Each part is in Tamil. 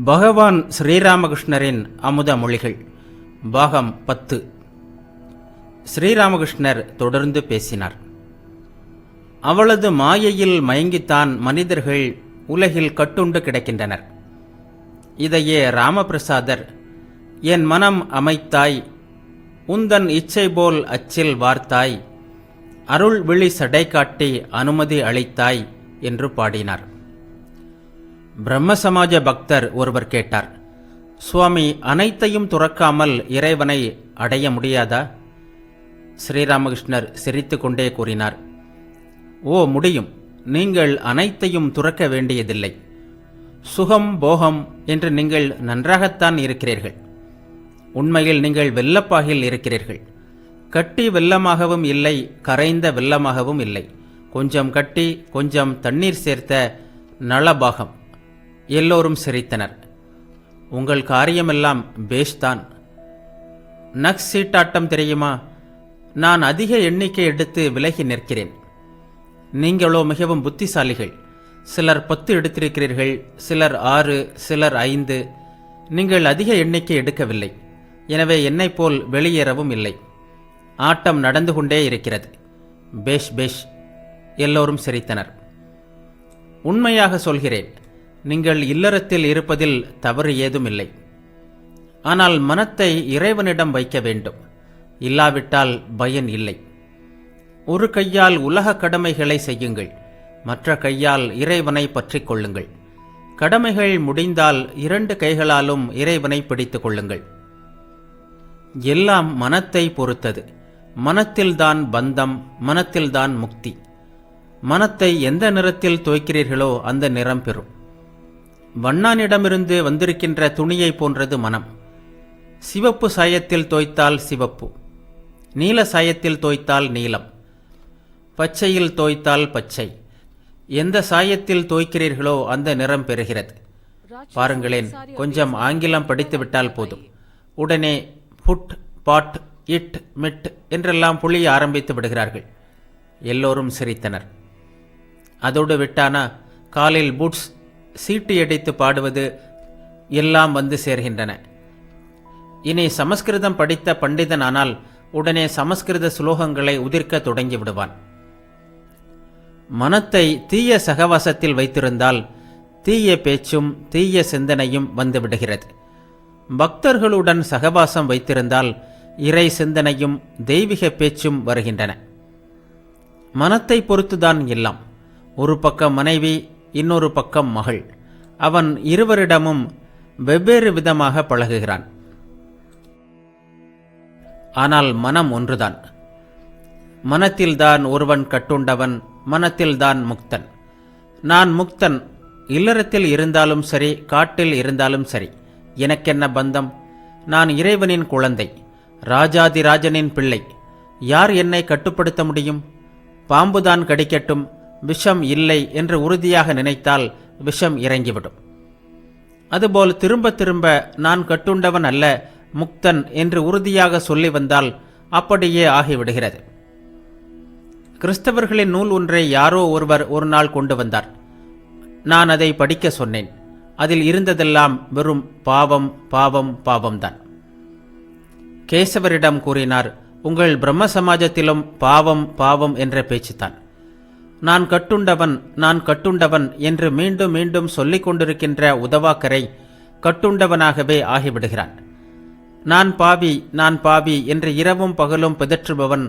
பகவான் ஸ்ரீராமகிருஷ்ணரின் அமுத மொழிகள் பாகம் 10. ஸ்ரீராமகிருஷ்ணர் தொடர்ந்து பேசினார். அவளது மாயையில் மயங்கித்தான் மனிதர்கள் உலகில் கட்டுண்டு கிடக்கின்றனர். இதையே ராமபிரசாதர், என் மனம் அமைத்தாய், உந்தன் இச்சை போல் அச்சில் வார்த்தாய், அருள் விழி சடை காட்டி அனுமதி அளித்தாய் என்று பாடினார். பிரம்ம சமாஜ பக்தர் ஒருவர் கேட்டார், சுவாமி, அனைத்தையும் துறக்காமல் இறைவனை அடைய முடியாதா? ஸ்ரீராமகிருஷ்ணர் சிரித்து கொண்டே கூறினார், ஓ, முடியும். நீங்கள் அனைத்தையும் துறக்க வேண்டியதில்லை. சுகம் போகம் என்று நீங்கள் நன்றாகத்தான் இருக்கிறீர்கள். உண்மையில் நீங்கள் வெள்ளப்பாகில் இருக்கிறீர்கள். கட்டி வெள்ளமாகவும் இல்லை, கரைந்த வெள்ளமாகவும் இல்லை. கொஞ்சம் கட்டி கொஞ்சம் தண்ணீர் சேர்த்த நலபாகம். எல்லோரும் சிரித்தனர். உங்கள் காரியமெல்லாம் பேஷ்தான். நக்ஸ் சீட்டாட்டம் தெரியுமா? நான் அதிக எண்ணிக்கை எடுத்து விலகி நிற்கிறேன். நீங்களோ மிகவும் புத்திசாலிகள். சிலர் 10 எடுத்திருக்கிறீர்கள், சிலர் 6, சிலர் 5. நீங்கள் அதிக எண்ணிக்கை எடுக்கவில்லை. எனவே என்னைப் போல் வெளியேறவும் இல்லை. ஆட்டம் நடந்து கொண்டே இருக்கிறது. பேஷ் பேஷ். எல்லோரும் சிரித்தனர். உண்மையாக சொல்கிறேன், நீங்கள் இல்லறத்தில் இருப்பதில் தவறு ஏதும் இல்லை. ஆனால் மனத்தை இறைவனிடம் வைக்க வேண்டும். இல்லாவிட்டால் பயன் இல்லை. ஒரு கையால் உலக கடமைகளை செய்யுங்கள், மற்ற கையால் இறைவனை பற்றிக் கொள்ளுங்கள். கடமைகள் முடிந்தால் 2 கைகளாலும் இறைவனை பிடித்துக் கொள்ளுங்கள். எல்லாம் மனத்தை பொறுத்தது. மனத்தில்தான் பந்தம், மனத்தில்தான் முக்தி. மனத்தை எந்த நிறத்தில் தோய்க்கிறீர்களோ அந்த நிறம் பெறும். வண்ணானிடமிருந்து வந்திருக்கின்ற துணியை போன்றது மனம். சிவப்பு சாயத்தில் தோய்த்தால் சிவப்பு, நீல சாயத்தில் தோய்த்தால் நீலம், பச்சையில் தோய்த்தால் பச்சை. எந்த சாயத்தில் தோய்க்கிறீர்களோ அந்த நிறம் பெறுகிறது. பாருங்களேன், கொஞ்சம் ஆங்கிலம் படித்துவிட்டால் போதும், உடனே புட், பாட், இட், மிட் என்றெல்லாம் புளிய ஆரம்பித்து விடுகிறார்கள். எல்லோரும் சிரித்தனர். அதோடு விட்டானா, காலில் பூட்ஸ், சீட்டு அடித்து பாடுவது எல்லாம் வந்து சேர்கின்றன. இனி சமஸ்கிருதம் படித்த பண்டிதனானால் உடனே சமஸ்கிருத சுலோகங்களை உதிர்க்க தொடங்கி விடுவான். மனத்தை தீய சகவாசத்தில் வைத்திருந்தால் தீய பேச்சும் தீய சிந்தனையும் வந்து விடுகிறது. பக்தர்களுடன் சகவாசம் வைத்திருந்தால் இறை சிந்தனையும் தெய்வீக பேச்சும் வருகின்றன. மனத்தை பொறுத்துதான் எல்லாம். ஒரு பக்கம் மனைவி, இன்னொரு பக்கம் மகள். அவன் இருவரிடமும் வெவ்வேறு விதமாக பழகுகிறான். ஆனால் மனம் ஒன்றுதான். மனத்தில்தான் ஒருவன் கட்டுண்டவன், மனத்தில்தான் முக்தன். நான் முக்தன். இல்லறத்தில் இருந்தாலும் சரி, காட்டில் இருந்தாலும் சரி, எனக்கென்ன பந்தம்? நான் இறைவனின் குழந்தை, ராஜாதிராஜனின் பிள்ளை. யார் என்னை கட்டுப்படுத்த முடியும்? பாம்புதான் கடிக்கட்டும், விஷம் இல்லை என்று உறுதியாக நினைத்தால் விஷம் இறங்கிவிடும். அதுபோல் திரும்ப திரும்ப நான் கட்டுண்டவன் அல்ல, முக்தன் என்று உறுதியாக சொல்லி வந்தால் அப்படியே ஆகிவிடுகிறது. கிறிஸ்தவர்களின் நூல் ஒன்றை யாரோ ஒருவர் ஒரு நாள் கொண்டு வந்தார். நான் அதை படிக்க சொன்னேன். அதில் இருந்ததெல்லாம் வெறும் பாவம், பாவம், பாவம்தான். கேசவரிடம் கூறினார், உங்கள் பிரம்ம சமாஜத்திலும் பாவம், பாவம் என்ற பேச்சுத்தான். நான் கட்டுண்டவன், நான் கட்டுண்டவன் என்று மீண்டும் மீண்டும் சொல்லிக் கொண்டிருக்கின்ற உதவாக்கரை கட்டுண்டவனாகவே ஆகிவிடுகிறான். நான் பாவி, நான் பாவி என்று இரவும் பகலும் பிதற்றுபவன்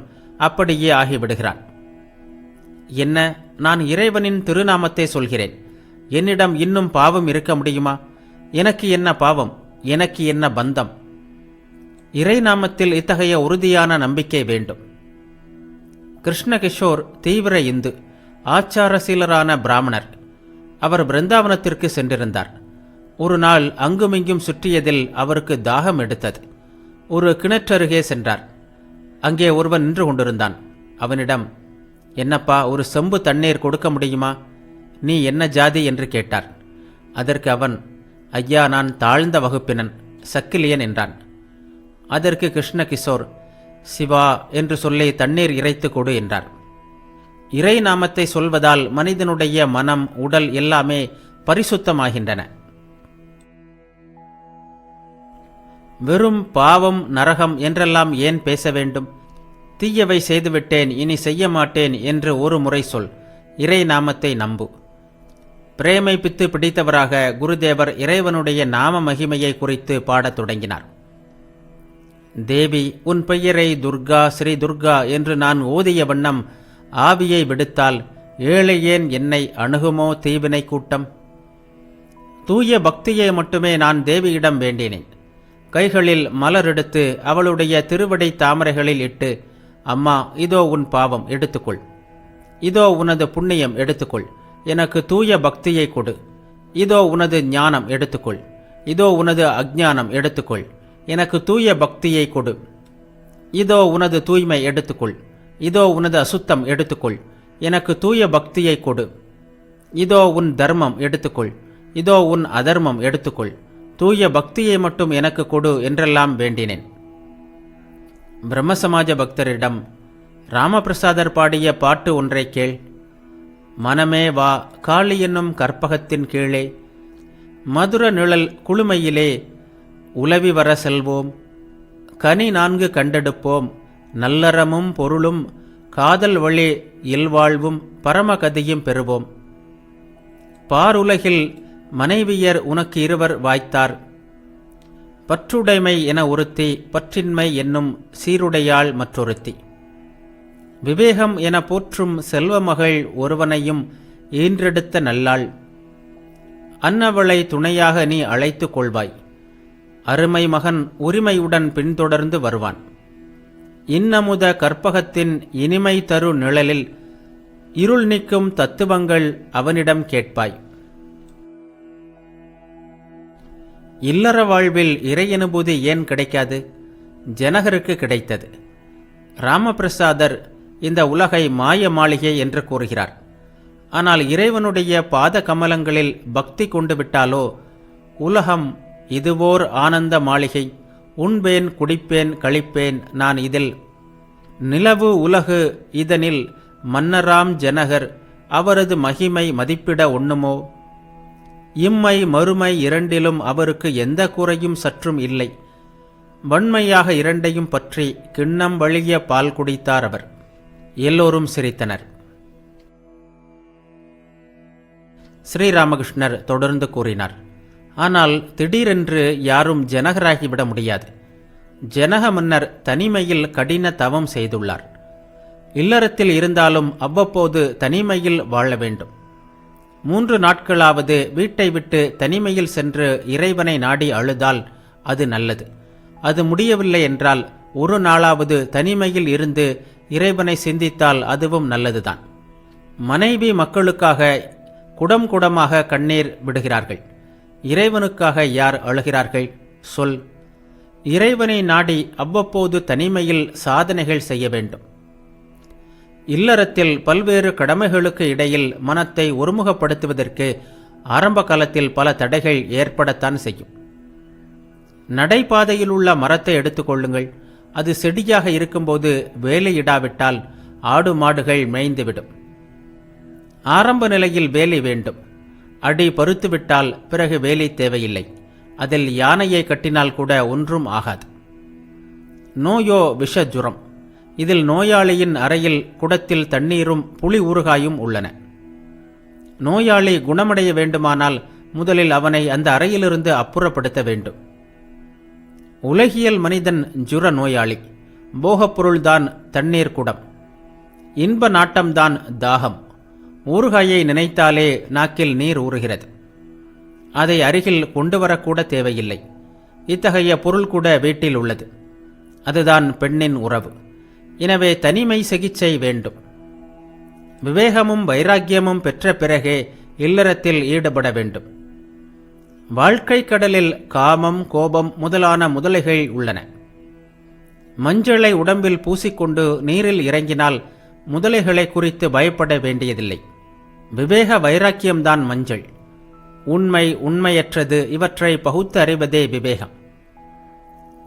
அப்படியே ஆகிவிடுகிறான். என்ன, நான் இறைவனின் திருநாமத்தை சொல்கிறேன். என்னிடம் இன்னும் பாவம் இருக்க முடியுமா? எனக்கு என்ன பாவம்? எனக்கு என்ன பந்தம்? இறை நாமத்தில் இத்தகைய உறுதியான நம்பிக்கை வேண்டும். கிருஷ்ணகிஷோர் தீவிர இந்து, ஆச்சாரசீலரான பிராமணர். அவர் பிருந்தாவனத்திற்கு சென்றிருந்தார். ஒரு நாள் அங்குமிங்கும் சுற்றியதில் அவருக்கு தாகம் எடுத்தது. ஒரு கிணற்றருகே சென்றார். அங்கே ஒருவன் நின்று கொண்டிருந்தான். அவனிடம், என்னப்பா, ஒரு செம்பு தண்ணீர் கொடுக்க முடியுமா? நீ என்ன ஜாதி என்று கேட்டார். அதற்கு அவன், ஐயா, நான் தாழ்ந்த வகுப்பினன், சக்கிலியன் என்றான். அதற்கு கிருஷ்ணகிஷோர், சிவா என்று சொல்லி தண்ணீர் இறைத்து கொடு என்றார். இறை நாமத்தை சொல்வதால் மனிதனுடைய மனம், உடல் எல்லாமே பரிசுத்தமாகின்றன. வெறும் பாவம் நரகம் என்றெல்லாம் ஏன் பேச வேண்டும்? தீயவை செய்துவிட்டேன், இனி செய்ய மாட்டேன் என்று ஒரு முறை சொல். இறை நாமத்தை நம்பு. பிரேமை பித்து பிடித்தவராக குருதேவர் இறைவனுடைய நாம மகிமையை குறித்து பாடத் தொடங்கினார். தேவி, உன் பெயரை துர்கா, ஸ்ரீ துர்கா என்று நான் ஓதிய வண்ணம் ஆவியை விடுத்தால் ஏழை ஏன் என்னை அணுகுமோ தீவினை கூட்டம்? தூய பக்தியை மட்டுமே நான் தேவியிடம் வேண்டினேன். கைகளில் மலர் எடுத்து அவளுடைய திருவடை தாமரைகளில் இட்டு, அம்மா, இதோ உன் பாவம் எடுத்துக்கொள், இதோ உனது புண்ணியம் எடுத்துக்கொள், எனக்கு தூய பக்தியை கொடு, இதோ உனது ஞானம் எடுத்துக்கொள், இதோ உனது அஞ்ஞானம் எடுத்துக்கொள், எனக்கு தூய பக்தியை கொடு, இதோ உனது தூய்மை எடுத்துக்கொள், இதோ உனது அசுத்தம் எடுத்துக்கொள், எனக்கு தூய பக்தியை கொடு, இதோ உன் தர்மம் எடுத்துக்கொள், இதோ உன் அதர்மம் எடுத்துக்கொள், தூய பக்தியை மட்டும் எனக்கு கொடு என்றெல்லாம் வேண்டினேன். பிரம்மசமாஜ பக்தரிடம் ராமபிரசாதர் பாடிய பாட்டு ஒன்றை கேள். மனமே வா, காளி என்னும் கற்பகத்தின் கீழே, மதுர நிழல் குளுமையிலே உலவி வர செல்வோம், கனி 4 கண்டெடுப்போம், நல்லறமும் பொருளும் காதல் வழி இல்வாழ்வும் பரமகதியும் பெறுவோம். பாருலகில் மனைவியர் உனக்கு 2 வாய்த்தார், பற்றுடைமை என ஒருத்தி, பற்றின்மை என்னும் சீருடையாள் மற்றொருத்தி. விவேகம் என போற்றும் செல்வமகள் ஒருவனையும் ஈன்றெடுத்த நல்லாள், அன்னவளை துணையாக நீ அழைத்து கொள்வாய். அருமை மகன் உரிமையுடன் பின்தொடர்ந்து வருவான். இன்னமுத கற்பகத்தின் இனிமை தரு நிழலில் இருள் நீக்கும் தத்துவங்கள் அவனிடம் கேட்பாய். இல்லற வாழ்வில் இறையனுபூதி ஏன் கிடைக்காது? ஜனகருக்கு கிடைத்தது. ராமபிரசாதர் இந்த உலகை மாய மாளிகை என்று கூறுகிறார். ஆனால் இறைவனுடைய பாத கமலங்களில் பக்தி கொண்டு விட்டாலோ, உலகம் இதுவோர் ஆனந்த மாளிகை, உண்பேன் குடிப்பேன் கழிப்பேன் நான் இதில், நிலவு உலகு இதனில் மன்னராம் ஜனகர், அவரது மகிமை மதிப்பிட ஒண்ணுமோ? இம்மை மறுமை இரண்டிலும் அவருக்கு எந்த குறையும் சற்றும் இல்லை. வன்மையாக இரண்டையும் பற்றி கிண்ணம் வழிய பால் குடித்தார் அவர். எல்லோரும் சிரித்தனர். ஸ்ரீராமகிருஷ்ணர் தொடர்ந்து கூறினார், ஆனால் திடீரென்று யாரும் ஜனகராகிவிட முடியாது. ஜனக மன்னர் தனிமையில் கடின தவம் செய்துள்ளார். இல்லறத்தில் இருந்தாலும் அவ்வப்போது தனிமையில் வாழ வேண்டும். 3 நாட்களாவது வீட்டை விட்டு தனிமையில் சென்று இறைவனை நாடி அழுதால் அது நல்லது. அது முடியவில்லை என்றால் 1 நாளாவது தனிமையில் இருந்து இறைவனை சிந்தித்தால் அதுவும் நல்லதுதான். மனைவி மக்களுக்காக குடம் குடமாக கண்ணீர் விடுகிறார்கள். இறைவனுக்காக யார் அழுகிறார்கள்? சொல். இறைவனை நாடி அவ்வப்போது தனிமையில் சாதனைகள் செய்ய வேண்டும். இல்லறத்தில் பல்வேறு கடமைகளுக்கு இடையில் மனத்தை ஒருமுகப்படுத்துவதற்கு ஆரம்ப காலத்தில் பல தடைகள் ஏற்படத்தான் செய்யும். நடைபாதையில் உள்ள மரத்தை எடுத்துக்கொள்ளுங்கள். அது செடியாக இருக்கும்போது வேலையிடாவிட்டால் ஆடு மாடுகள் மேய்ந்துவிடும். ஆரம்ப நிலையில் வேலி வேண்டும். அடி பருத்துவிட்டால் பிறகு வேலி தேவையில்லை. அதில் யானையை கட்டினால் கூட ஒன்றும் ஆகாது. நோயோ விஷ ஜுரம். இதில் நோயாளியின் அறையில் குடத்தில் தண்ணீரும் புளி ஊறுகாயும் உள்ளன. நோயாளி குணமடைய வேண்டுமானால் முதலில் அவனை அந்த அறையிலிருந்து அப்புறப்படுத்த வேண்டும். உலகியல் மனிதன் ஜுர நோயாளி. போகப்பொருள்தான் தண்ணீர் குடம். இன்ப நாட்டம்தான் தாகம். ஊறுகாயை நினைத்தாலே நாக்கில் நீர் ஊறுகிறது. அதை அருகில் கொண்டு வரக்கூட தேவையில்லை. இத்தகைய பொருள் கூட வீட்டில் உள்ளது. அதுதான் பெண்ணின் உறவு. எனவே தனிமை சிகிச்சை வேண்டும். விவேகமும் வைராக்கியமும் பெற்ற பிறகே இல்லறத்தில் ஈடுபட வேண்டும். வாழ்க்கை கடலில் காமம், கோபம் முதலான முதலைகள் உள்ளன. மஞ்சளை உடம்பில் பூசிக்கொண்டு நீரில் இறங்கினால் முதலைகளை குறித்து பயப்பட வேண்டியதில்லை. விவேக வைராக்கியம்தான் மஞ்சள். உண்மை, உண்மையற்றது இவற்றை பகுத்து அறிவதே விவேகம்.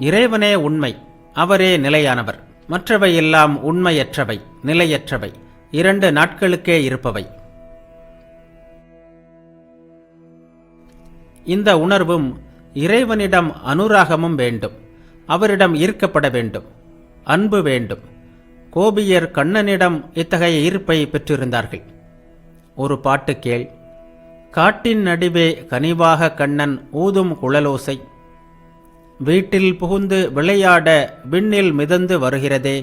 இறைவனே உண்மை, அவரே நிலையானவர். மற்றவை எல்லாம் உண்மையற்றவை, நிலையற்றவை, 2 நாட்களுக்கே இருப்பவை. இந்த உணர்வும் இறைவனிடம் அனுராகமும் வேண்டும். அவரிடம் ஈர்க்கப்பட வேண்டும், அன்பு வேண்டும். கோபியர் கண்ணனிடம் இத்தகைய ஈர்ப்பை பெற்றிருந்தார்கள். ஒரு பாட்டு கேள். காட்டின் நடுவே கனிவாக கண்ணன் ஊதும் குழலோசை, வீட்டில் புகுந்து விளையாட விண்ணில் மிதந்து வருகிறதே,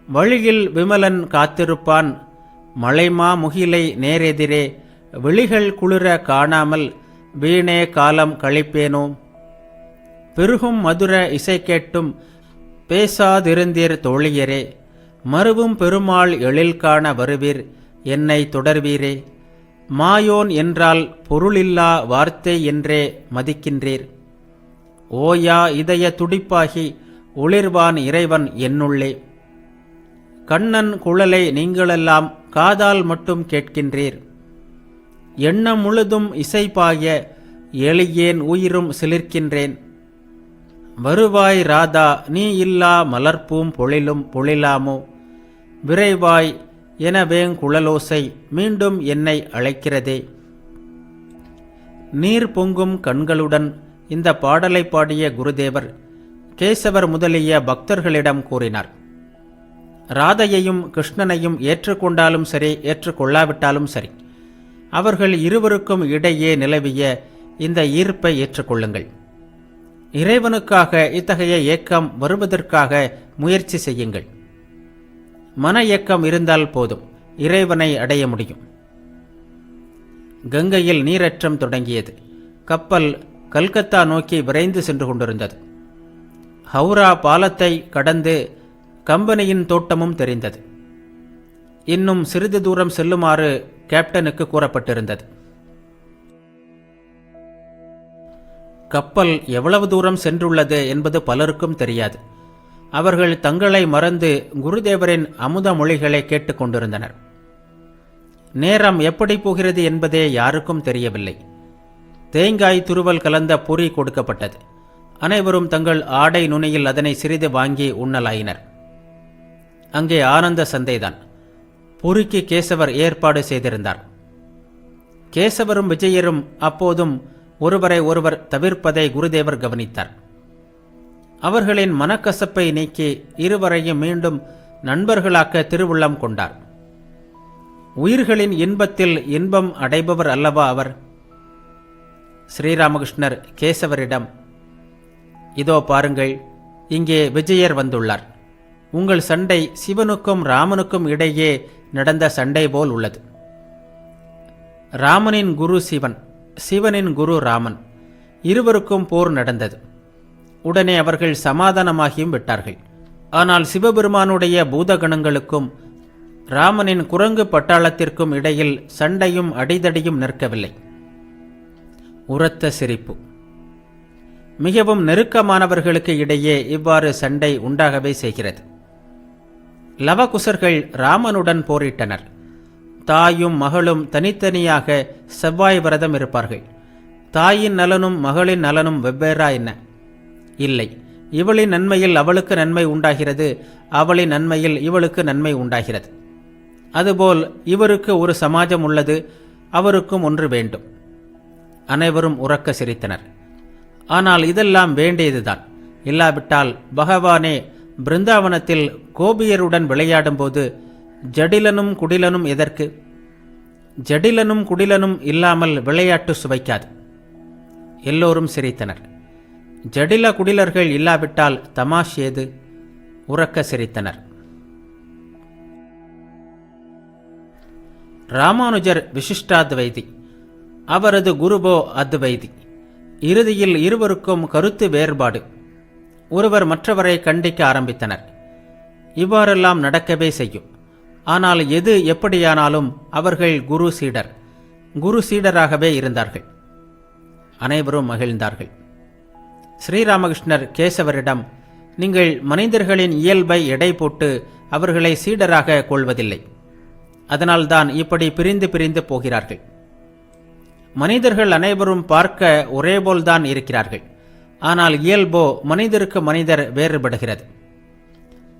வழியில் விமலன் காத்திருப்பான் மலைமா முகிலை நேரெதிரே, விழிகள் குளிர காணாமல் வீணே காலம் கழிப்பேனோ, பெருகும் மதுர இசை கேட்டும் பேசாதிருந்தீர் தோழியரே, மறுவும் பெருமாள் எழில் காண வருவீர் என்னை தொடர்வீரே, மாயோன் என்றால் பொருளில்லா வார்த்தை என்றே மதிக்கின்றீர், ஓயா இதய துடிப்பாகி ஒளிர்வான் இறைவன் என்னுள்ளே, கண்ணன் குழலை நீங்களெல்லாம் காதால் மட்டும் கேட்கின்றீர், எண்ணம் முழுதும் இசைப்பாய எளியேன் உயிரும் சிலிர்க்கின்றேன், வருவாய் ராதா நீ இல்லா மலர்ப்பூம் பொழிலும் பொழிலாமோ, விரைவாய் எனவேங் குழலோசை மீண்டும் என்னை அழைக்கிறதே. நீர் பொங்கும் கண்களுடன் இந்த பாடலை பாடிய குருதேவர் கேசவர் முதலிய பக்தர்களிடம் கூறினார். ராதையையும் கிருஷ்ணனையும் ஏற்றுக்கொண்டாலும் சரி, ஏற்றுக்கொள்ளாவிட்டாலும் சரி, அவர்கள் இருவருக்கும் இடையே நிலவிய இந்த ஈர்ப்பை ஏற்றுக்கொள்ளுங்கள். இறைவனுக்காக இத்தகைய ஏக்கம் வருவதற்காக முயற்சி செய்யுங்கள். மன ஏக்கம் இருந்தால் போதும், இறைவனை அடைய முடியும். கங்கையில் நீரேற்றம் தொடங்கியது. கப்பல் கல்கத்தா நோக்கி விரைந்து சென்று கொண்டிருந்தது. ஹவுரா பாலத்தை கடந்து கம்பெனியின் தோட்டமும் தெரிந்தது. இன்னும் சிறிது தூரம் செல்லுமாறு கேப்டனுக்கு கூறப்பட்டிருந்தது. கப்பல் எவ்வளவு தூரம் சென்றுள்ளது என்பது பலருக்கும் தெரியாது. அவர்கள் தங்களை மறந்து குருதேவரின் அமுத மொழிகளை கேட்டுக்கொண்டிருந்தனர். நேரம் எப்படி போகிறது என்பதே யாருக்கும் தெரியவில்லை. தேங்காய் துருவல் கலந்த பொறி கொடுக்கப்பட்டது. அனைவரும் தங்கள் ஆடை நுனியில் அதனை சிறிது வாங்கி உண்ணலாயினர். அங்கே ஆனந்த சந்தைதான். பொறிக்கு கேசவர் ஏற்பாடு செய்திருந்தார். கேசவரும் விஜயரும் அப்போதும் ஒருவரை ஒருவர் தவிர்ப்பதை குருதேவர் கவனித்தார். அவர்களின் மனக்கசப்பை நீக்கி இருவரையும் மீண்டும் நண்பர்களாக்க திருவுள்ளம் கொண்டார். உயிர்களின் இன்பத்தில் இன்பம் அடைபவர் அல்லவா அவர்? ஸ்ரீராமகிருஷ்ணர் கேசவரிடம், இதோ பாருங்கள், இங்கே விஜயர் வந்துள்ளார். உங்கள் சண்டை சிவனுக்கும் ராமனுக்கும் இடையே நடந்த சண்டை போல் உள்ளது. ராமனின் குரு சிவன், சிவனின் குரு ராமன், இருவருக்கும் போர் நடந்தது. உடனே அவர்கள் சமாதானமாகியும் விட்டார்கள். ஆனால் சிவபெருமானுடைய பூதகணங்களுக்கும் ராமனின் குரங்கு பட்டாளத்திற்கும் இடையில் சண்டையும் அடிதடியும் நிற்கவில்லை. உரத்த சிரிப்பு. மிகவும் நெருக்கமானவர்களுக்கு இடையே இவ்வாறு சண்டை உண்டாகவே செய்கிறது. லவகுசர்கள் ராமனுடன் போரிட்டனர். தாயும் மகளும் தனித்தனியாக செவ்வாய் விரதம் இருப்பார்கள். தாயின் நலனும் மகளின் நலனும் வெவ்வேறா என்ன? இல்லை. இவளின் நன்மையில் அவளுக்கு நன்மை உண்டாகிறது, அவளின் நன்மையில் இவளுக்கு நன்மை உண்டாகிறது. அதுபோல் இவருக்கு ஒரு சமாஜம் உள்ளது, அவருக்கும் ஒன்று வேண்டும். அனைவரும் உரக்க சிரித்தனர். ஆனால் இதெல்லாம் வேண்டியதுதான். இல்லாவிட்டால் பகவானே பிருந்தாவனத்தில் கோபியருடன் விளையாடும்போது ஜடிலனும் குடிலனும் எதற்கு? ஜடிலனும் குடிலனும் இல்லாமல் விளையாட்டு சுவைக்காது. எல்லோரும் சிரித்தனர். ஜடில குடிலர்கள் இல்லாவிட்டால் தமாஷ் ஏது? உரக்க சிரித்தனர். ராமானுஜர் விசிஷ்டாத்வைதி, அவரது குருபோ அத்வைதி. இறுதியில் இருவருக்கும் கருத்து வேறுபாடு. ஒருவர் மற்றவரை கண்டிக்க ஆரம்பித்தனர். இவ்வாறெல்லாம் நடக்கவே செய்யும். ஆனால் எது எப்படியானாலும் அவர்கள் குரு சீடர், குரு சீடராகவே இருந்தார்கள். அனைவரும் மகிழ்ந்தார்கள். ஸ்ரீராமகிருஷ்ணர் கேசவரிடம், நீங்கள் மனிதர்களின் இயல்பை எடை போட்டு அவர்களை சீடராக கொள்வதில்லை. அதனால்தான் இப்படி பிரிந்து பிரிந்து போகிறார்கள். மனிதர்கள் அனைவரும் பார்க்க ஒரேபோல்தான் இருக்கிறார்கள். ஆனால் இயல்போ மனிதருக்கு மனிதர் வேறுபடுகிறது.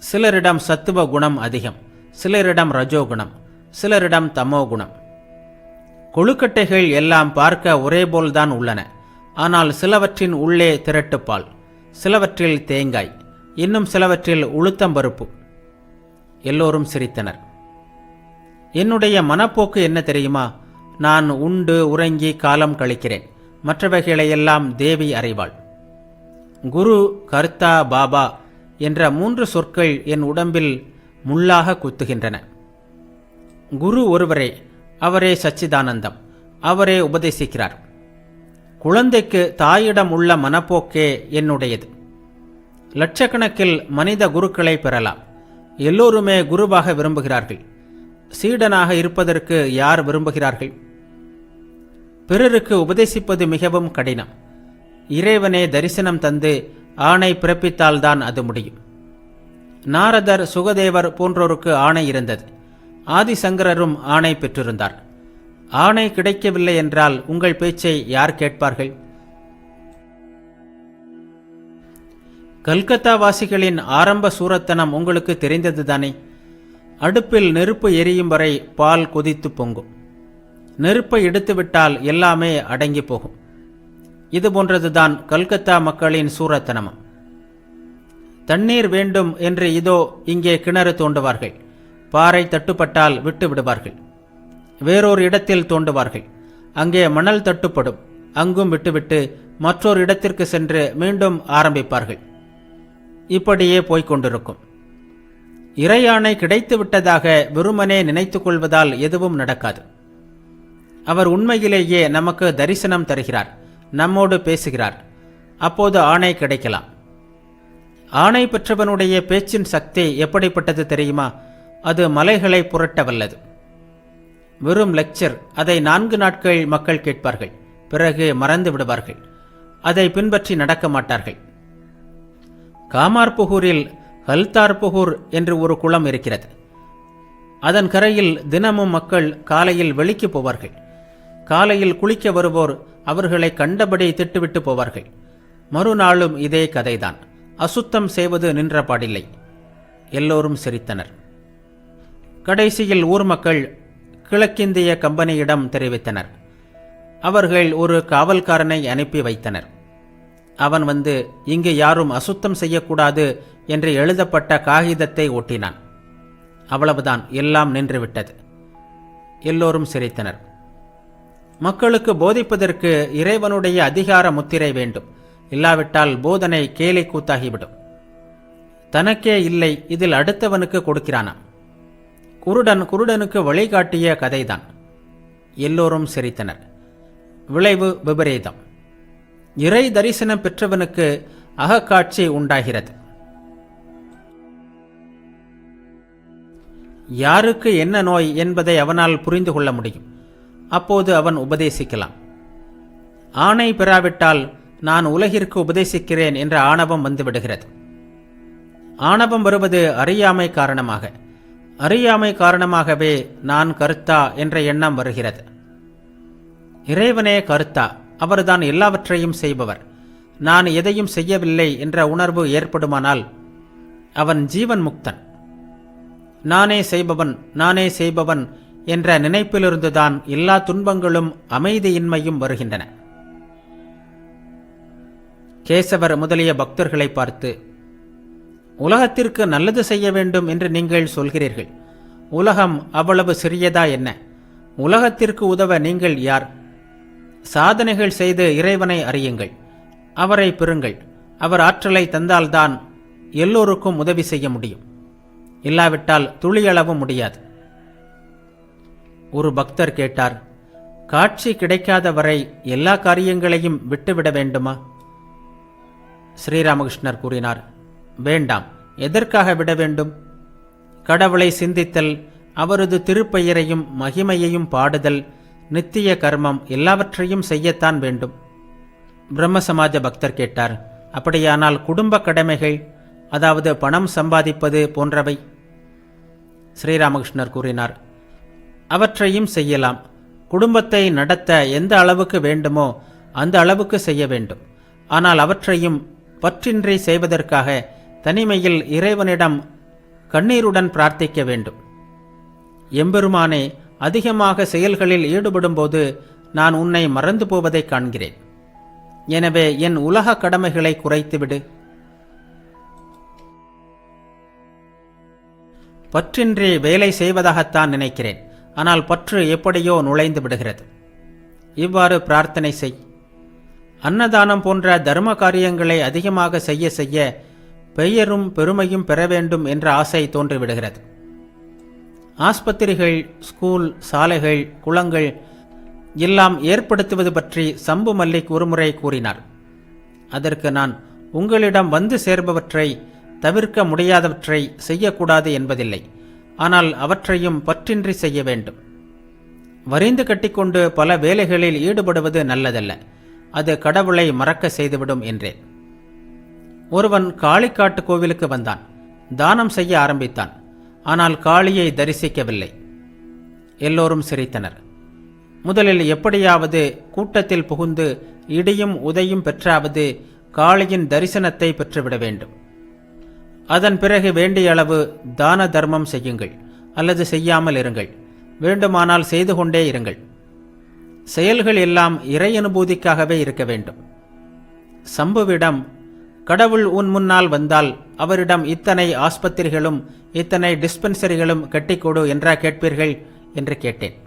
சிலரிடம் சத்துவ குணம் அதிகம், சிலரிடம் ரஜோகுணம், சிலரிடம் தமோ குணம். கொழுக்கட்டைகள் எல்லாம் பார்க்க ஒரேபோல்தான் உள்ளன. ஆனால் சிலவற்றின் உள்ளே திரட்டுப்பால், சிலவற்றில் தேங்காய், இன்னும் சிலவற்றில் உளுத்தம்பருப்பு. எல்லோரும் சிரித்தனர். என்னுடைய மனப்போக்கு என்ன தெரியுமா? நான் உண்டு உறங்கி காலம் கழிக்கிறேன். மற்றவைகளையெல்லாம் தேவி அறிவாள். குரு, கர்த்தா, பாபா என்ற 3 சொற்கள் என் உடம்பில் முள்ளாக குத்துகின்றன. குரு ஒருவரே, அவரே சச்சிதானந்தம், அவரே உபதேசிக்கிறார். குழந்தைக்கு தாயிடம் உள்ள மனப்போக்கே என்னுடையது. லட்சக்கணக்கில் மனித குருக்களை பெறலாம். எல்லோருமே குருவாக விரும்புகிறார்கள். சீடனாக இருப்பதற்கு யார் விரும்புகிறார்கள்? பிறருக்கு உபதேசிப்பது மிகவும் கடினம். இறைவனே தரிசனம் தந்து ஆணை பிறப்பித்தால்தான் அது முடியும். நாரதர், சுகதேவர் போன்றோருக்கு ஆணை இருந்தது. ஆதிசங்கரரும் ஆணை பெற்றிருந்தார். ஆணை கிடைக்கவில்லை என்றால் உங்கள் பேச்சை யார் கேட்பார்கள்? கல்கத்தா வாசிகளின் ஆரம்ப சூரத்தனம் உங்களுக்கு தெரிந்ததுதானே? அடுப்பில் நெருப்பு எரியும் வரை பால் கொதித்து பொங்கும். நெருப்பை எடுத்துவிட்டால் எல்லாமே அடங்கி போகும். இது போன்றதுதான் கல்கத்தா மக்களின் சூரத்தனமும். தண்ணீர் வேண்டும் என்று இதோ இங்கே கிணறு தோண்டுவார்கள். பாறை தட்டுப்பட்டால் விட்டு விடுவார்கள். வேறொரு இடத்தில் தோண்டுவார்கள். அங்கே மணல் தட்டுப்படும். அங்கும் விட்டுவிட்டு மற்றொரு இடத்திற்கு சென்று மீண்டும் ஆரம்பிப்பார்கள். இப்படியே போய்கொண்டிருக்கும். இறையாணை கிடைத்து விட்டதாக வெறுமனே நினைத்துக் கொள்வதால் எதுவும் நடக்காது. அவர் உண்மையிலேயே நமக்கு தரிசனம் தருகிறார், நம்மோடு பேசுகிறார். அப்போது ஆணை கிடைக்கலாம். ஆணை பெற்றவனுடைய பேச்சின் சக்தி எப்படிப்பட்டது தெரியுமா? அது மலைகளை புரட்ட வல்லது. வெறும் லெக்சர், அதை 4 நாட்கள் மக்கள் கேட்பார்கள். பிறகு மறந்து விடுவார்கள். அதை பின்பற்றி நடக்க மாட்டார்கள். காமார்புகூரில் ஹல்தார்புகூர் என்று ஒரு குளம் இருக்கிறது. அதன் கரையில் தினமும் மக்கள் காலையில் வெளிக்கு போவார்கள். காலையில் குளிக்க வருவோர் அவர்களை கண்டபடி திட்டுவிட்டு போவார்கள். மறுநாளும் இதே கதைதான். அசுத்தம் செய்வது நின்ற பாடில்லை. எல்லோரும் சிரித்தனர். கடைசியில் ஊர் மக்கள் கிழக்கிந்திய கம்பெனியிடம் தெரிவித்தனர். அவர்கள் ஒரு காவல்காரனை அனுப்பி வைத்தனர். அவன் வந்து இங்கு யாரும் அசுத்தம் செய்யக்கூடாது என்று எழுதப்பட்ட காகிதத்தை ஒட்டினான். அவ்வளவுதான், எல்லாம் நின்றுவிட்டது. எல்லோரும் சிரித்தனர். மக்களுக்கு போதிப்பதற்கு இறைவனுடைய அதிகார முத்திரை வேண்டும். இல்லாவிட்டால் போதனை கேலி கூத்தாகிவிடும். தனக்கே இல்லை, இதில் அடுத்தவனுக்கு கொடுக்கிறானாம். குருடன் குருடனுக்கு வழிகாட்டிய கதைதான். எல்லோரும் சிரித்தனர். விளைவு விபரீதம். இறை தரிசனம் பெற்றவனுக்கு அகக்காட்சி உண்டாகிறது. யாருக்கு என்ன நோய் என்பதை அவனால் புரிந்து கொள்ள முடியும். அப்போது அவன் உபதேசிக்கலாம். ஆணை பெறாவிட்டால் நான் உலகிற்கு உபதேசிக்கிறேன் என்ற ஆணவம் வந்துவிடுகிறது. ஆணவம் வருவது அறியாமை காரணமாக. அறியாமை காரணமாகவே நான் கர்த்தா என்ற எண்ணம் வருகிறது. இறைவனே கர்த்தா, அவர்தான் எல்லாவற்றையும் செய்பவர். நான் எதையும் செய்யவில்லை என்ற உணர்வு ஏற்படுமானால் அவன் ஜீவன் முக்தன். நானே செய்பவன், நானே செய்பவன் என்ற நினைப்பிலிருந்துதான் எல்லா துன்பங்களும் அமைதியின்மையும் வருகின்றன. கேசவர் முதலிய பக்தர்களை பார்த்து, உலகத்திற்கு நல்லது செய்ய வேண்டும் என்று நீங்கள் சொல்கிறீர்கள். உலகம் அவ்வளவு சிறியதா என்ன? உலகத்திற்கு உதவ நீங்கள் யார்? சாதனைகள் செய்து இறைவனை அறியுங்கள், அவரை பெறுங்கள். அவர் ஆற்றலை தந்தால்தான் எல்லோருக்கும் உதவி செய்ய முடியும். இல்லாவிட்டால் துளியளவும் முடியாது. ஒரு பக்தர் கேட்டார், காட்சி கிடைக்காத வரை எல்லா காரியங்களையும் விட்டுவிட வேண்டுமா? ஸ்ரீராமகிருஷ்ணர் கூறினார், வேண்டாம். எதற்காக விட வேண்டும்? கடவுளை சிந்தித்தல், அவரது திருப்பெயரையும் மகிமையையும் பாடுதல், நித்திய கர்மம் எல்லாவற்றையும் செய்யத்தான் வேண்டும். பிரம்ம சமாஜ பக்தர் கேட்டார், அப்படியானால் குடும்ப கடமைகள், அதாவது பணம் சம்பாதிப்பது போன்றவை? ஸ்ரீராமகிருஷ்ணர் கூறினார், அவற்றையும் செய்யலாம். குடும்பத்தை நடத்த எந்த அளவுக்கு வேண்டுமோ அந்த அளவுக்கு செய்ய வேண்டும். ஆனால் அவற்றையும் பற்றின்றி செய்வதற்காக தனிமையில் இறைவனிடம் கண்ணீருடன் பிரார்த்திக்க வேண்டும். எம்பெருமானே, அதிகமாக செயல்களில் ஈடுபடும்போது நான் உன்னை மறந்து போவதை காண்கிறேன். எனவே என் உலக கடமைகளை குறைத்துவிடு. பற்றின்றி வேலை செய்வதாகத்தான் நினைக்கிறேன். ஆனால் பற்று எப்படியோ நுழைந்து விடுகிறது. இவ்வாறு பிரார்த்தனை செய். அன்னதானம் போன்ற தர்ம காரியங்களை அதிகமாக செய்ய செய்ய பெயரும் பெருமையும் பெற வேண்டும் என்ற ஆசை தோன்றிவிடுகிறது. ஆஸ்பத்திரிகள், ஸ்கூல், சாலைகள், குளங்கள் எல்லாம் ஏற்படுத்துவது பற்றி சம்பு மல்லிக் ஒருமுறை கூறினார். அதற்கு நான், உங்களிடம் வந்து சேர்பவற்றை தவிர்க்க முடியாதவற்றை செய்யக்கூடாது என்பதில்லை. ஆனால் அவற்றையும் பற்றின்றி செய்ய வேண்டும். வரிந்து கட்டிக்கொண்டு பல வேலைகளில் ஈடுபடுவது நல்லதல்ல. அது கடவுளை மறக்க செய்துவிடும் என்றேன். ஒருவன் காளிக்காட்டு கோவிலுக்கு வந்தான். தானம் செய்ய ஆரம்பித்தான். ஆனால் காளியை தரிசிக்கவில்லை. எல்லோரும் சிரித்தனர். முதலில் எப்படியாவது கூட்டத்தில் புகுந்து இடியும் உதையும் பெற்றாவது காளியின் தரிசனத்தை பெற்றுவிட வேண்டும். அதன் பிறகு வேண்டிய அளவு தான தர்மம் செய்யுங்கள், அல்லது செய்யாமல் இருங்கள். வேண்டுமானால் செய்து கொண்டே இருங்கள். செயல்கள் எல்லாம் இறை அனுபூதிக்காகவே இருக்க வேண்டும். சம்புவிடம், கடவுள் உன் முன்னால் வந்தால் அவரிடம் இத்தனை ஆஸ்பத்திரிகளும் இத்தனை டிஸ்பென்சரிகளும் கட்டிக்கொடு என்றா கேட்பீர்கள் என்று கேட்டேன்.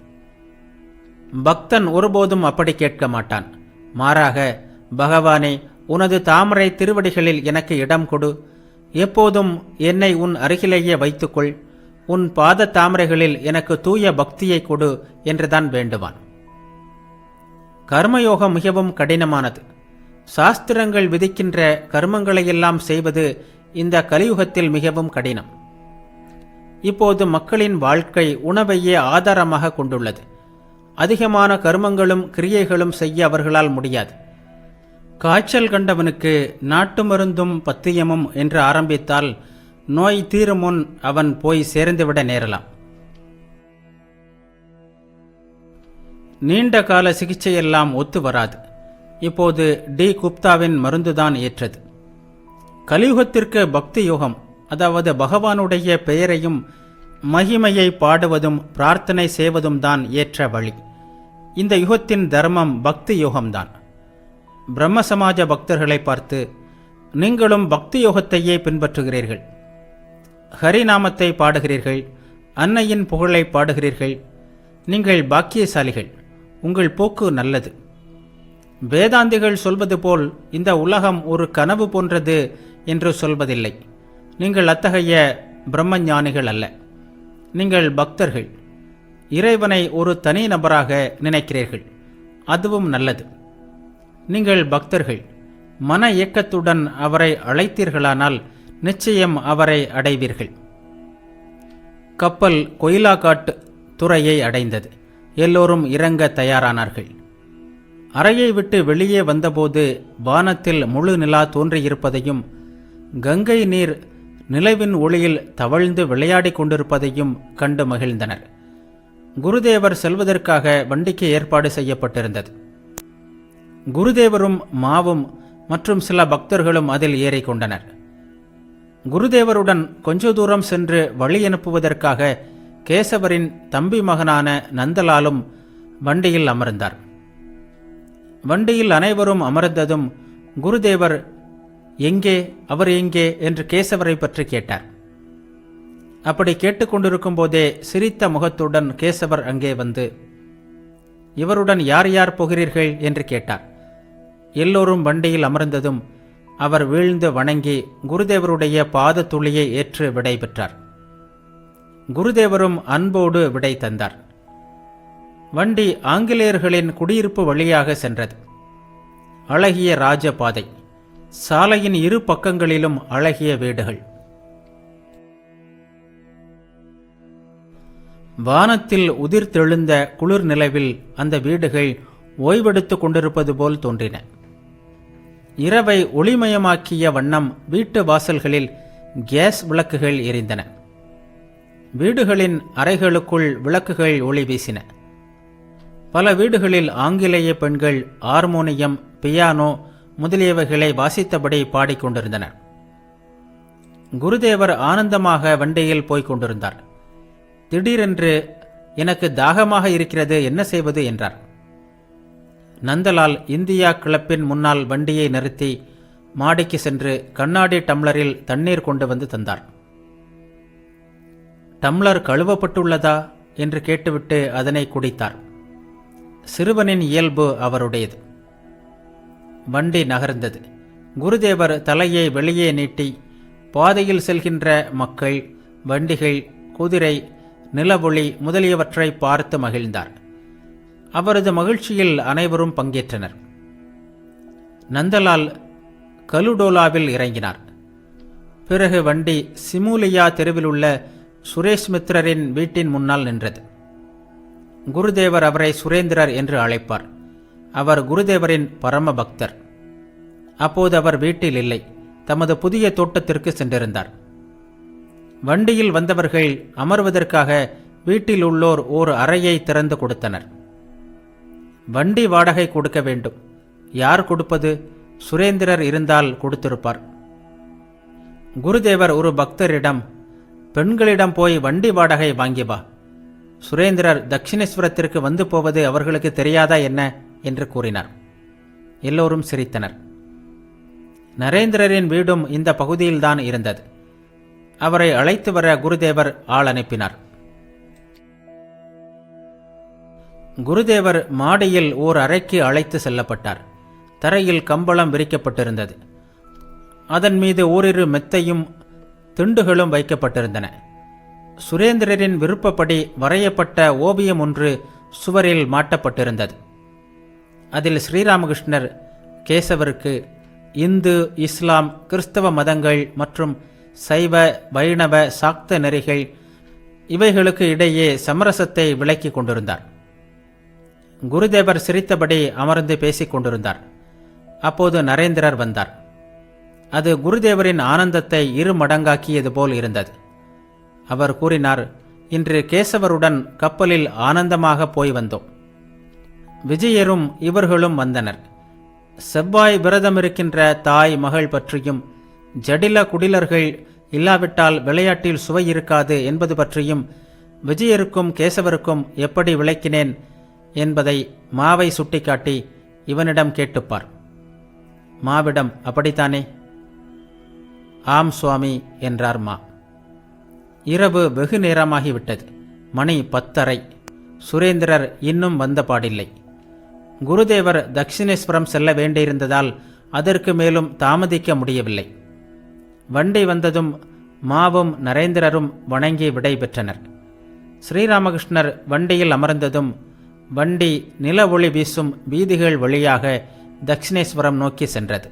பக்தன் ஒருபோதும் அப்படி கேட்க மாட்டான். மாறாக, பகவானே, உனது தாமரை திருவடிகளில் எனக்கு இடம் கொடு, எப்போதும் என்னை உன் அருகிலேயே வைத்துக்கொள், உன் பாத தாமரைகளில் எனக்கு தூய பக்தியை கொடு என்றுதான் வேண்டுவான். கர்மயோகம் மிகவும் கடினமானது. சாஸ்திரங்கள் விதிக்கின்ற கர்மங்களையெல்லாம் செய்வது இந்த கலியுகத்தில் மிகவும் கடினம். இப்போது மக்களின் வாழ்க்கை உணவையே ஆதாரமாக கொண்டுள்ளது. அதிகமான கர்மங்களும் கிரியைகளும் செய்ய அவர்களால் முடியாது. காய்ச்சல் கண்டவனுக்கு நாட்டு மருந்தும் பத்தியமும் என்று ஆரம்பித்தால் நோய் தீரும் முன் அவன் போய் சேர்ந்துவிட நேரலாம். நீண்ட கால சிகிச்சையெல்லாம் ஒத்து வராது. இப்போது டி குப்தாவின் மருந்துதான் ஏற்றது. கலியுகத்திற்கு பக்தி யோகம், அதாவது பகவானுடைய பெயரையும் மகிமையை பாடுவதும் பிரார்த்தனை செய்வதும் தான் ஏற்ற வழி. இந்த யுகத்தின் தர்மம் பக்தி யோகம்தான். பிரம்ம சமாஜ பக்தர்களை பார்த்து, நீங்களும் பக்தி யோகத்தையே பின்பற்றுகிறீர்கள். ஹரிநாமத்தை பாடுகிறீர்கள், அன்னையின் புகழை பாடுகிறீர்கள். நீங்கள் பாக்கியசாலிகள். உங்கள் போக்கு நல்லது. வேதாந்திகள் சொல்வது போல் இந்த உலகம் ஒரு கனவு போன்றது என்று சொல்வதில்லை. நீங்கள் அத்தகைய பிரம்மஞானிகள் அல்ல. நீங்கள் பக்தர்கள். இறைவனை ஒரு தனி நபராக நினைக்கிறீர்கள். அதுவும் நல்லது. நீங்கள் பக்தர்கள். மன இயக்கத்துடன் அவரை அழைத்தீர்களானால் நிச்சயம் அவரை அடைவீர்கள். கப்பல் கொயிலாகாட் துறையை அடைந்தது. எல்லோரும் இறங்க தயாரானார்கள். அறையை விட்டு வெளியே வந்தபோது வானத்தில் முழு நிலா தோன்றியிருப்பதையும் கங்கை நீர் நிலவின் ஒளியில் தவழ்ந்து விளையாடிக் கொண்டிருப்பதையும் கண்டு மகிழ்ந்தனர். குருதேவர் செல்வதற்காக வண்டிக்கு ஏற்பாடு செய்யப்பட்டிருந்தது. குருதேவரும் மாவும் மற்றும் சில பக்தர்களும் அதில் ஏறிக்கொண்டனர். குருதேவருடன் கொஞ்ச தூரம் சென்று வழி அனுப்புவதற்காக கேசவரின் தம்பி மகனான நந்தலாலும் வண்டியில் அமர்ந்தார். வண்டியில் அனைவரும் அமர்ந்ததும் குருதேவர், எங்கே, அவர் எங்கே என்று கேசவரை பற்றி கேட்டார். அப்படி கேட்டுக்கொண்டிருக்கும் போதே சிரித்த முகத்துடன் கேசவர் அங்கே வந்து, இவருடன் யார் யார் போகிறீர்கள் என்று கேட்டார். எல்லோரும் வண்டியில் அமர்ந்ததும் அவர் வீழ்ந்து வணங்கி குருதேவருடைய பாத துளியை ஏற்று விடை பெற்றார். குருதேவரும் அன்போடு விடை தந்தார். வண்டி ஆங்கிலேயர்களின் குடியிருப்பு வழியாக சென்றது. அழகிய ராஜபாதை. சாலையின் இரு பக்கங்களிலும் அழகிய வீடுகள். வானத்தில் உதிர்த்தெழுந்த குளிர் நிலவில் அந்த வீடுகள் ஓய்வெடுத்துக் கொண்டிருப்பது போல் தோன்றின. இரவை ஒளிமயமாக்கிய வண்ணம் வீட்டு வாசல்களில் கேஸ் விளக்குகள் எரிந்தன. வீடுகளின் அறைகளுக்குள் விளக்குகள் ஒளி வீசின. பல வீடுகளில் ஆங்கிலேய பெண்கள் ஹார்மோனியம், பியானோ முதலியவைகளை வாசித்தபடி பாடிக்கொண்டிருந்தனர். குருதேவர் ஆனந்தமாக வண்டியில் போய்க் கொண்டிருந்தார். திடீரென்று, எனக்கு தாகமாக இருக்கிறது, என்ன செய்வது என்றார். நந்தலால் இந்தியா கிளப்பின் முன்னால் வண்டியை நிறுத்தி மாடிக்கு சென்று கண்ணாடி டம்ளரில் தண்ணீர் கொண்டு வந்து தந்தார். டம்ளர் கழுவப்பட்டுள்ளதா என்று கேட்டுவிட்டு அதனை குடித்தார். சிறுவனின் இயல்பு அவருடையது. வண்டி நகர்ந்தது. குருதேவர் தலையை வெளியே நீட்டி பாதையில் செல்கின்ற மக்கள், வண்டிகள், குதிரை, நிலவொளி முதலியவற்றை பார்த்து மகிழ்ந்தார். அவரது மகிழ்ச்சியில் அனைவரும் பங்கேற்றனர். நந்தலால் கலுடோலாவில் இறங்கினார். பிறகு வண்டி சிமூலியா தெருவில் உள்ள சுரேஷ் மித்ரரின் வீட்டின் முன்னால் நின்றது. குருதேவர் அவரை சுரேந்திரர் என்று அழைப்பார். அவர் குருதேவரின் பரம பக்தர். அப்போது அவர் வீட்டில் இல்லை, தமது புதிய தோட்டத்திற்கு சென்றிருந்தார். வண்டியில் வந்தவர்கள் அமர்வதற்காக வீட்டில் உள்ளோர் ஓர் அறையை திறந்து கொடுத்தனர். வண்டி வாடகை கொடுக்க வேண்டும். யார் கொடுப்பது? சுரேந்திரர் இருந்தால் கொடுத்திருப்பார். குருதேவர் ஒரு பக்தரிடம், பெண்களிடம் போய் வண்டி வாடகை வாங்கி வா, சுரேந்திரர் தட்சிணேஸ்வரத்திற்கு வந்து போவது அவர்களுக்கு தெரியாதா என்ன என்று கூறினார். எல்லோரும் சிரித்தனர். நரேந்திரரின் வீடும் இந்த பகுதியில்தான் இருந்தது. அவரை அழைத்து வர குருதேவர் ஆள் அனுப்பினார். குருதேவர் மாடியில் ஓர் அறைக்கு அழைத்து செல்லப்பட்டார். தரையில் கம்பளம் விரிக்கப்பட்டிருந்தது. அதன் மீது ஓரிரு மெத்தையும் திண்டுகளும் வைக்கப்பட்டிருந்தன. சுரேந்திரரின் விருப்பப்படி வரையப்பட்ட ஓவியம் ஒன்று சுவரில் மாட்டப்பட்டிருந்தது. அதில் ஸ்ரீராமகிருஷ்ணர் கேசவருக்கு இந்து, இஸ்லாம், கிறிஸ்தவ மதங்கள் மற்றும் சைவ, வைணவ, சாக்த நெறிகள் இவைகளுக்கு இடையே சமரசத்தை விளக்கிக் கொண்டிருந்தார். குருதேவர் சிரித்தபடி அமர்ந்து பேசிக் கொண்டிருந்தார். அப்போது நரேந்திரர் வந்தார். அது குருதேவரின் ஆனந்தத்தை 2 மடங்காக்கியது போல் இருந்தது. அவர் கூறினார், இன்று கேசவருடன் கப்பலில் ஆனந்தமாக போய் வந்தோம். விஜயரும் இவர்களும் வந்தனர். செவ்வாய் விரதமிருக்கின்ற தாய் மகள் பற்றியும், ஜடில குடிலர்கள் இல்லாவிட்டால் விளையாட்டில் சுவை இருக்காது என்பது பற்றியும் விஜயருக்கும் கேசவருக்கும் எப்படி விளக்கினேன் என்பதை மாவை சுட்டிக்காட்டி இவனிடம் கேட்டுப்பார். மாவிடம், அப்படித்தானே? ஆம் சுவாமி என்றார் மா. இரவு வெகு நேரமாகிவிட்டது. மணி 10:30. சுரேந்திரர் இன்னும் வந்தபாடில்லை. குருதேவர் தட்சிணேஸ்வரம் செல்ல வேண்டியிருந்ததால் அதற்கு மேலும் தாமதிக்க முடியவில்லை. வண்டி வந்ததும் மாவும் நரேந்திரரும் வணங்கி விடை பெற்றனர். ஸ்ரீராமகிருஷ்ணர் வண்டியில் அமர்ந்ததும் வண்டி நில ஒளி வீசும் வீதிகள் வழியாக தட்சிணேஸ்வரம் நோக்கி சென்றது.